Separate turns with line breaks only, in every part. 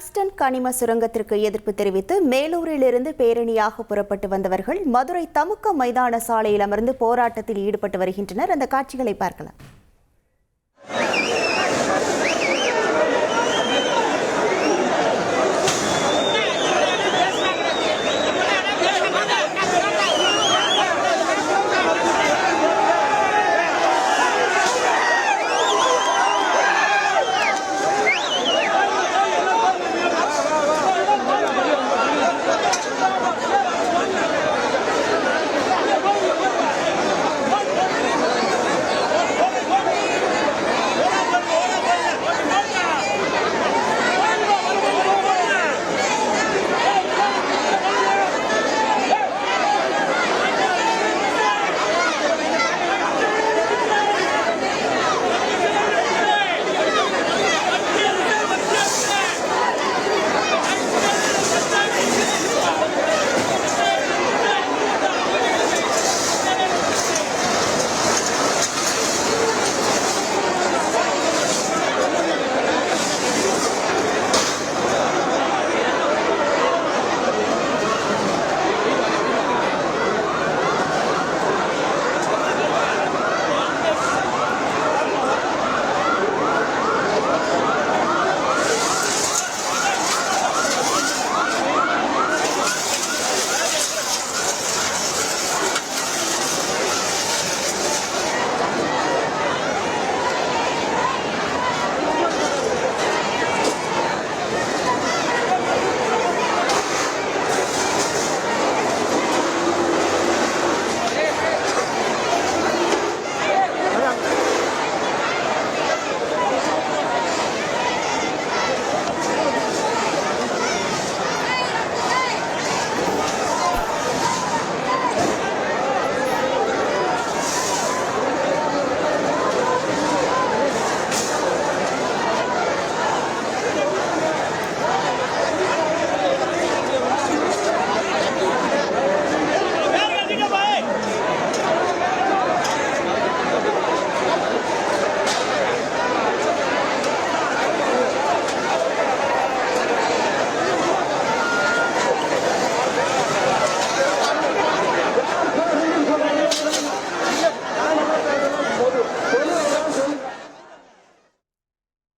Tungsten கனிம சுரங்கத்திற்கு எதிர்ப்பு தெரிவித்து மேலூரிலிருந்து பேரணியாக புறப்பட்டு வந்தவர்கள் மதுரை தமுக்க மைதான சாலையில் அமர்ந்து போராட்டத்தில் ஈடுபட்டு வருகின்றனர். அந்த காட்சிகளை பார்க்கலாம்.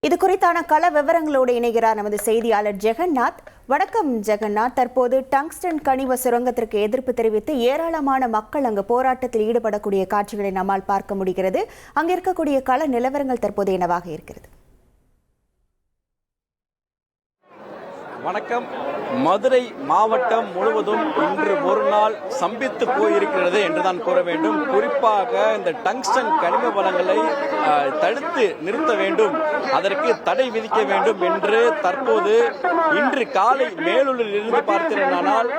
இது குறித்தான கள விவரங்களோடு இணைகிறார் நமது செய்தியாளர் ஜெகநாத். வணக்கம் ஜெகநாத். தற்போது டங்ஸ்டன் கனிம சுரங்கத்திற்கு எதிர்ப்பு தெரிவித்து ஏராளமான மக்கள் அங்கு போராட்டத்தில் ஈடுபடக்கூடிய காட்சிகளை நம்மால் பார்க்க முடிகிறது. அங்கு இருக்கக்கூடிய கள நிலவரங்கள் தற்போது என்னவாக இருக்கிறது?
வணக்கம். மதுரை மாவட்டம் முழுவதும் இன்று ஒரு நாள் சம்பித்து போயிருக்கிறது என்றுதான் கூற வேண்டும். குறிப்பாக இந்த டங்ஸ்டன் கனிம வளங்களை தடுத்து நிறுத்த வேண்டும், அதற்கு தடை விதிக்க வேண்டும் என்று தற்போது இன்று காலை மேலூரில் இருந்து பார்த்தீர்களானால்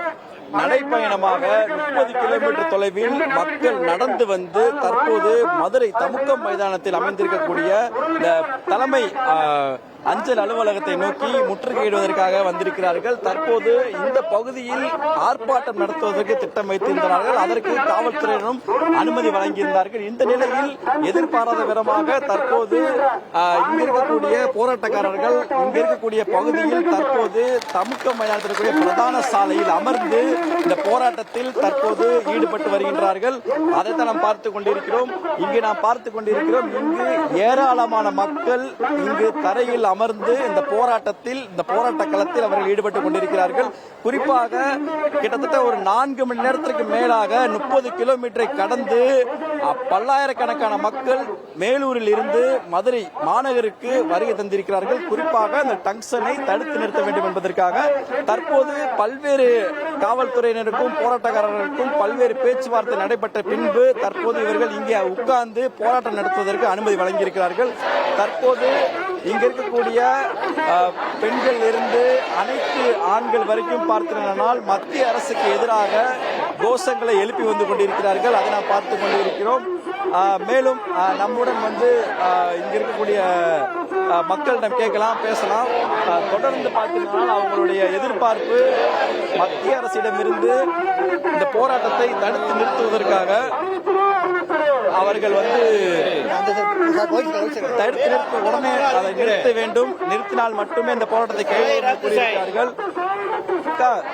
நடைப்பயணமாக 30 கிலோமீட்டர் தொலைவில் மக்கள் நடந்து வந்து தற்போது மதுரை தமுக்க மைதானத்தில் அமைந்திருக்கக்கூடிய இந்த தலைமை அஞ்சல் அலுவலகத்தை நோக்கி முற்றுகையிடுவதற்காக வந்திருக்கிறார்கள். தற்போது இந்த பகுதியில் ஆர்ப்பாட்டம் நடத்துவதற்கு திட்டம் வைத்திருந்தார்கள். அதற்கு காவல்துறையினரும் அனுமதி வழங்கியிருந்தார்கள். இந்த நிலையில் எதிர்பாராத விதமாக தற்போது இங்க இருக்கக்கூடிய போராட்டக்காரர்கள் இங்க இருக்கக்கூடிய பகுதியில் தற்போது தமுக்க மைதானத்தில் இருக்கக்கூடிய பிரதான சாலையில் அமர்ந்து இந்த போராட்டத்தில் தற்போது ஈடுபட்டு வருகின்றார்கள். அதைத்தான் நாம் பார்த்துக் கொண்டிருக்கிறோம். இங்கு இங்கு ஏராளமான மக்கள் இங்கு தரையில் அமர்ந்து இந்த போராட்ட களத்தில் அவர்கள் ஈடுபட்டுக் கொண்டிருக்கிறார்கள். குறிப்பாக கிட்டத்தட்ட ஒரு 4 மணி நேரத்திற்கு மேலாக 30 கிலோமீட்டரை கடந்து பல்லாயிரக்கணக்கான மக்கள் மேலூரில் இருந்து மதுரை மாநகருக்கு வருகை தந்திருக்கிறார்கள். குறிப்பாக இந்த டங்ஸ்டனை தடுத்து நிறுத்த வேண்டும் என்பதற்காக தற்போது பல்வேறு காவல்துறையினருக்கும் போராட்டக்காரர்களுக்கும் பல்வேறு பேச்சுவார்த்தை நடைபெற்ற பின்பு தற்போது இவர்கள் இங்கே உட்கார்ந்து போராட்டம் நடத்துவதற்கு அனுமதி வழங்கியிருக்கிறார்கள். தற்போது இங்க இருக்கக்கூடிய பெண்கள் இருந்து அனைத்து ஆண்கள் வரைக்கும் பார்த்தீர்கள் மத்திய அரசுக்கு எதிராக கோஷங்களை எழுப்பி வந்து கொண்டிருக்கிறார்கள். அதை நாம் பார்த்து கொண்டிருக்கிறோம். மேலும் நம்முடன் வந்து இங்க இருக்கக்கூடிய மக்களிடம் கேட்கலாம், பேசலாம். தொடர்ந்து பார்த்தீங்கன்னா அவங்களுடைய எதிர்பார்ப்பு மத்திய அரசிடமிருந்து இந்த போராட்டத்தை தடுத்து நிறுத்துவதற்காக அவர்கள் தடுத்து நிறுத்த உடனே அதை நிறுத்த வேண்டும். நிறுத்தினால் மட்டுமே இந்த போராட்டத்தை கைவிட கூறியிருக்கிறார்கள்.